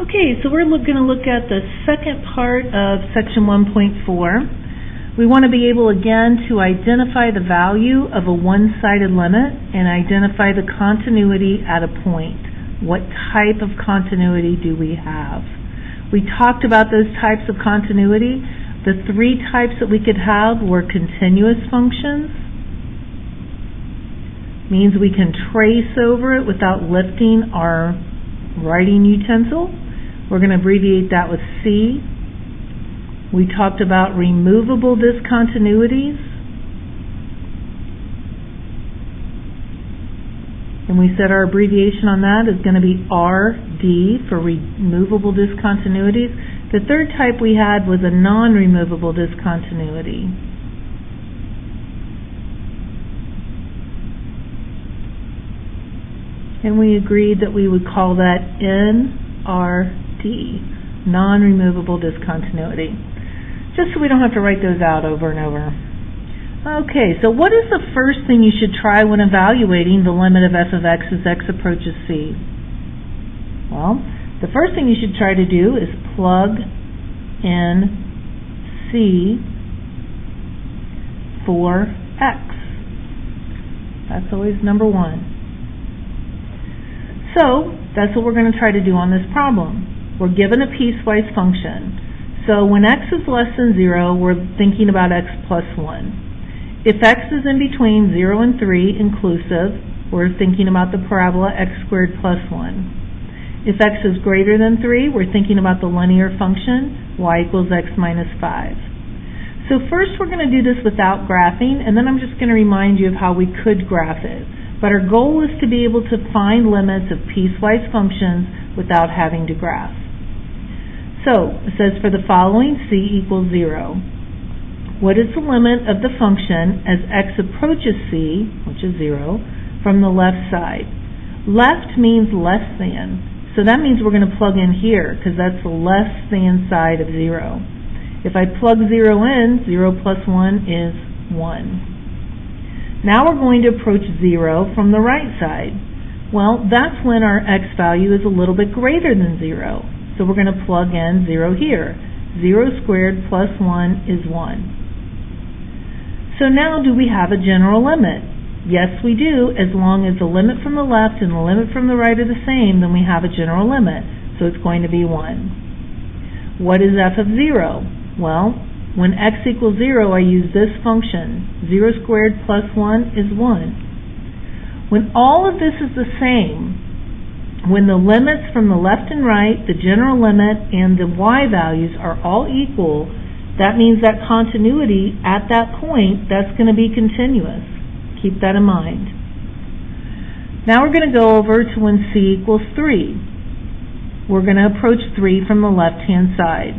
Okay, so we're going to look at the second part of section 1.4. We want to be able again to identify the value of a one-sided limit and identify the continuity at a point. What type of continuity do we have? We talked about those types of continuity. The three types that we could have were continuous functions. Means we can trace over it without lifting our writing utensil. We're going to abbreviate that with C. We talked about removable discontinuities. And we said our abbreviation on that is going to be RD for removable discontinuities. The third type we had was a non-removable discontinuity. And we agreed that we would call that NRD, non-removable discontinuity. Just so we don't have to write those out over and over. Okay, so what is the first thing you should try when evaluating the limit of f of x as x approaches c? Well, the first thing you should try to do is plug in c for x. That's always number one. So, that's what we're going to try to do on this problem. We're given a piecewise function. So when x is less than 0, we're thinking about x plus 1. If x is in between 0 and 3 inclusive, we're thinking about the parabola x squared plus 1. If x is greater than 3, we're thinking about the linear function y equals x minus 5. So first we're going to do this without graphing, and then I'm just going to remind you of how we could graph it. But our goal is to be able to find limits of piecewise functions without having to graph. So, it says for the following, c equals 0. What is the limit of the function as x approaches c, which is 0, from the left side? Left means less than. So that means we're going to plug in here, because that's the less than side of 0. If I plug 0 in, 0 plus 1 is 1. Now we're going to approach 0 from the right side. Well, that's when our x value is a little bit greater than 0. So we're going to plug in 0 here. 0 squared plus 1 is 1. So now do we have a general limit? Yes, we do. As long as the limit from the left and the limit from the right are the same, then we have a general limit. So it's going to be 1. What is f of 0? Well, when x equals 0, I use this function. 0 squared plus 1 is 1. When all of this is the same, when the limits from the left and right, the general limit, and the y values are all equal, that means that continuity at that point, that's going to be continuous. Keep that in mind. Now we're going to go over to when c equals 3. We're going to approach 3 from the left-hand side.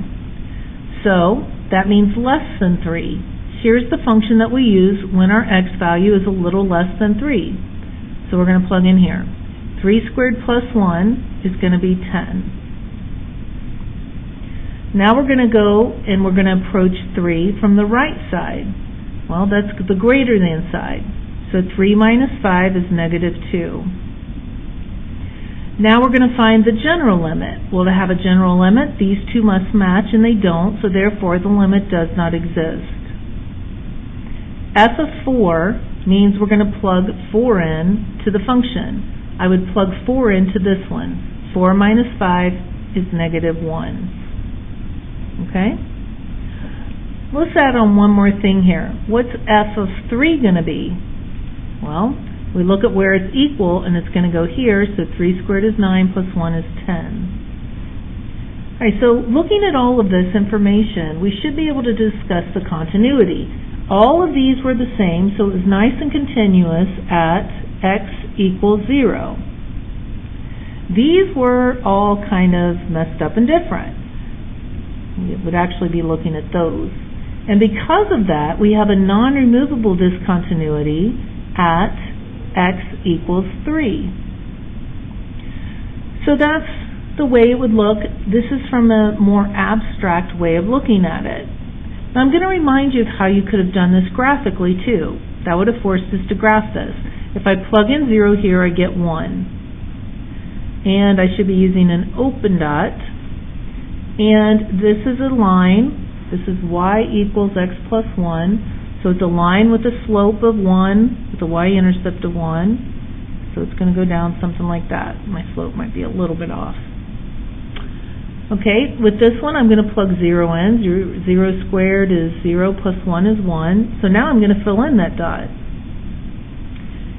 So, that means less than 3. Here's the function that we use when our x value is a little less than 3. So we're going to plug in here. 3 squared plus 1 is going to be 10. Now we're going to go and we're going to approach 3 from the right side. Well, that's the greater than side. So 3 minus 5 is negative 2. Now we're going to find the general limit. Well, to have a general limit, these two must match, and they don't, so therefore the limit does not exist. F of 4 means we're going to plug 4 in to the function. I would plug 4 into this one. 4 minus 5 is negative 1. Okay? Let's add on one more thing here. What's f of 3 going to be? Well, we look at where it's equal, and it's going to go here, so 3 squared is 9 plus 1 is 10. Alright, so looking at all of this information, we should be able to discuss the continuity. All of these were the same, so it was nice and continuous at x equals 0. These were all kind of messed up and different. We would actually be looking at those. And because of that, we have a non-removable discontinuity at x equals 3. So that's the way it would look. This is from a more abstract way of looking at it. Now I'm going to remind you of how you could have done this graphically too. That would have forced us to graph this. If I plug in 0 here, I get 1. And I should be using an open dot And this is a line. This is y equals x plus 1. So it's a line with a slope of 1, with a y-intercept of 1. So it's going to go down something like that. My slope might be a little bit off. Okay, with this one I'm going to plug 0 in. 0 squared is 0 plus 1 is 1. So now I'm going to fill in that dot.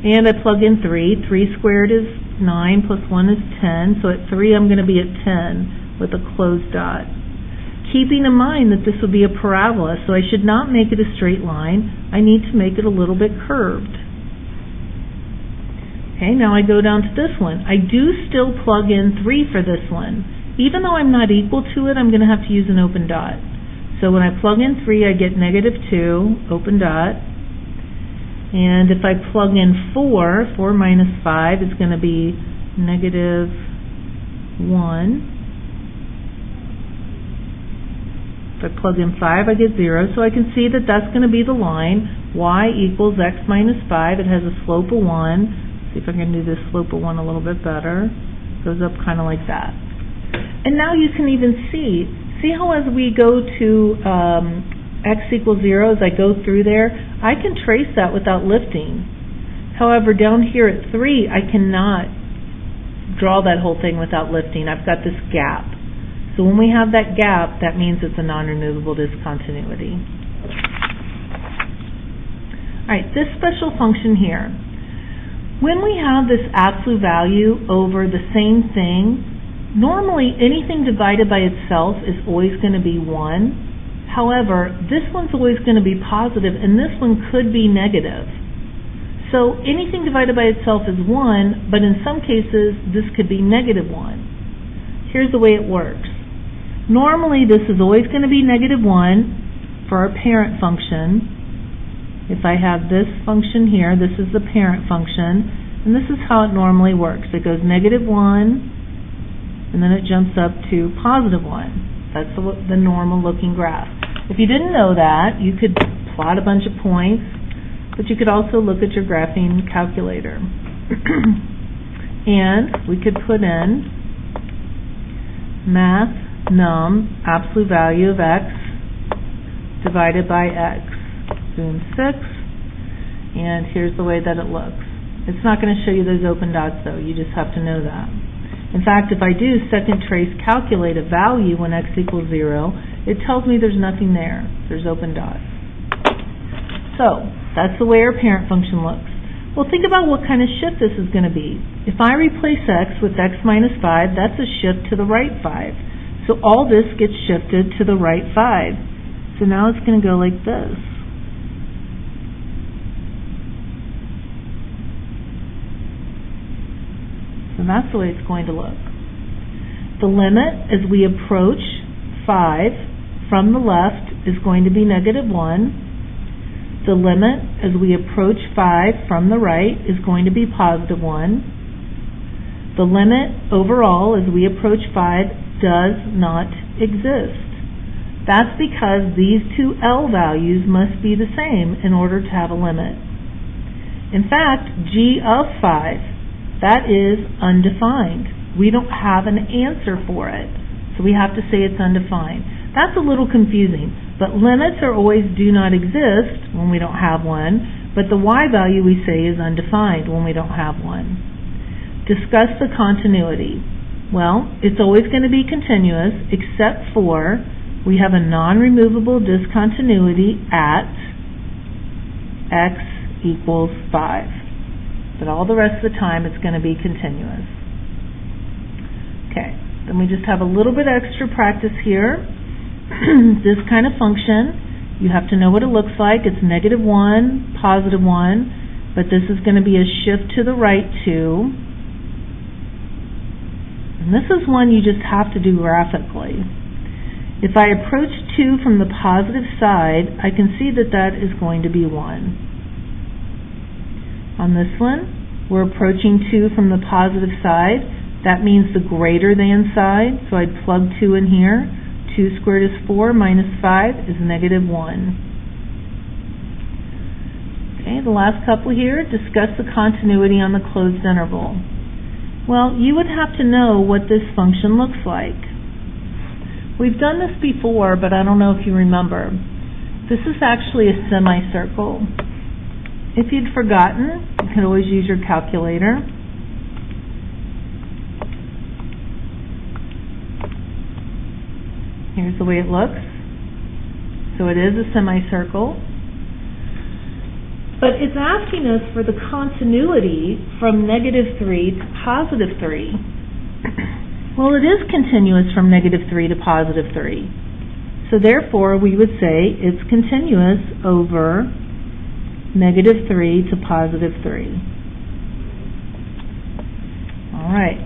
And I plug in 3. 3 squared is 9 plus 1 is 10. So at 3 I'm going to be at 10 with a closed dot. Keeping in mind that this would be a parabola, so I should not make it a straight line. I need to make it a little bit curved. Okay, now I go down to this one. I do still plug in 3 for this one. Even though I'm not equal to it, I'm going to have to use an open dot. So when I plug in 3, I get -2, open dot. And if I plug in 4, 4 minus 5 is going to be -1. If I plug in 5, I get 0. So I can see that that's going to be the line. Y equals x minus 5. It has a slope of 1. See if I can do this slope of 1 a little bit better. Goes up kind of like that. And now you can even see how as we go to x equals 0, as I go through there, I can trace that without lifting. However, down here at 3, I cannot draw that whole thing without lifting. I've got this gap. So when we have that gap, that means it's a non-removable discontinuity. Alright, this special function here. When we have this absolute value over the same thing, normally anything divided by itself is always going to be 1. However, this one's always going to be positive, and this one could be negative. So anything divided by itself is 1, but in some cases this could be -1. Here's the way it works. Normally this is always going to be -1 for our parent function. If I have this function here, this is the parent function, and this is how it normally works. It goes -1, and then it jumps up to +1. That's the normal looking graph. If you didn't know that, you could plot a bunch of points, but you could also look at your graphing calculator. And we could put in math num absolute value of x divided by x. Boom 6, and here's the way that it looks. It's not going to show you those open dots though, you just have to know that. In fact, if I do second trace calculate a value when x equals 0, it tells me there's nothing there. There's open dots. So, that's the way our parent function looks. Well, think about what kind of shift this is going to be. If I replace x with x minus 5, that's a shift to the right 5. So all this gets shifted to the right 5. So now it's going to go like this. So that's the way it's going to look. The limit as we approach 5 from the left is going to be -1. The limit as we approach 5 from the right is going to be +1. The limit overall as we approach 5 does not exist. That's because these two L values must be the same in order to have a limit. In fact, g of 5, that is undefined. We don't have an answer for it, so we have to say it's undefined. That's a little confusing, but limits are always do not exist when we don't have one, but the y value we say is undefined when we don't have one. Discuss the continuity. Well, it's always going to be continuous, except for we have a non-removable discontinuity at x equals 5. But all the rest of the time it's going to be continuous. Okay, then we just have a little bit extra practice here. This kind of function, you have to know what it looks like. It's -1, +1, but this is going to be a shift to the right 2. And this is one you just have to do graphically. If I approach 2 from the positive side, I can see that that is going to be 1. On this one, we're approaching 2 from the positive side. That means the greater than side, so I'd plug 2 in here. 2 squared is 4, minus 5 is -1. Okay, the last couple here, discuss the continuity on the closed interval. Well, you would have to know what this function looks like. We've done this before, but I don't know if you remember. This is actually a semicircle. If you'd forgotten, you can always use your calculator. Here's the way it looks. So it is a semicircle. But it's asking us for the continuity from -3 to +3. Well, it is continuous from -3 to +3. So therefore, we would say it's continuous over -3 to +3. All right.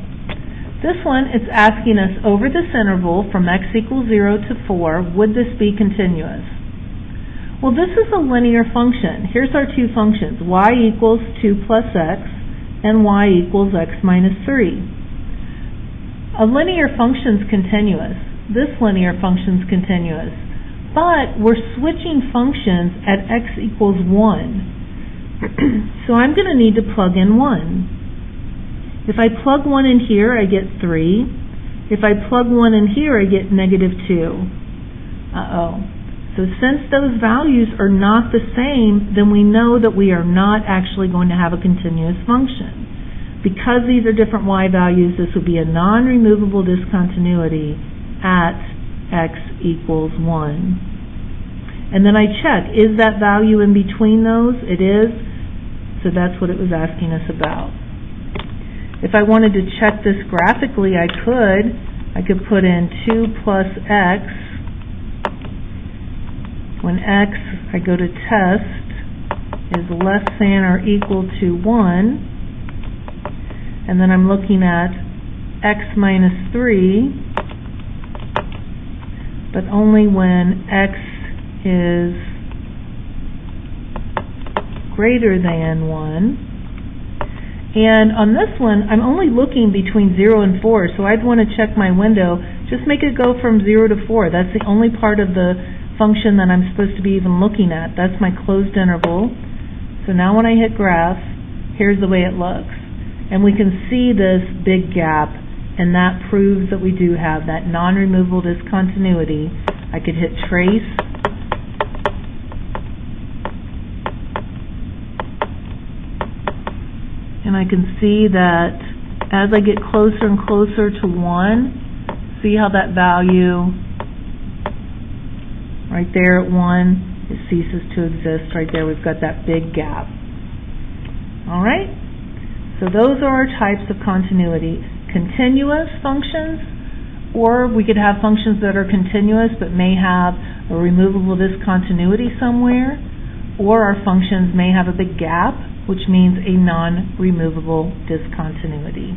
This one, it's asking us over this interval from x equals 0 to 4, would this be continuous? Well, this is a linear function. Here's our two functions, y equals 2 plus x and y equals x minus 3. A linear function's continuous. This linear function's continuous. But we're switching functions at x equals 1. So I'm going to need to plug in 1. If I plug 1 in here, I get 3. If I plug 1 in here, I get -2. Uh-oh. So since those values are not the same, then we know that we are not actually going to have a continuous function. Because these are different y values, this would be a non-removable discontinuity at x equals 1. And then I check, is that value in between those? It is. So that's what it was asking us about. If I wanted to check this graphically, I could put in 2 plus x. When x, I go to test, is less than or equal to 1. And then I'm looking at x minus 3, but only when x is greater than 1. And on this one, I'm only looking between 0 and 4, so I'd want to check my window. Just make it go from 0 to 4. That's the only part of the function that I'm supposed to be even looking at. That's my closed interval. So now when I hit graph, here's the way it looks. And we can see this big gap, and that proves that we do have that non-removable discontinuity. I could hit trace. And I can see that as I get closer and closer to 1, see how that value right there at 1, it ceases to exist. Right there we've got that big gap. All right? So those are our types of continuity. Continuous functions, or we could have functions that are continuous but may have a removable discontinuity somewhere, or our functions may have a big gap, which means a non-removable discontinuity.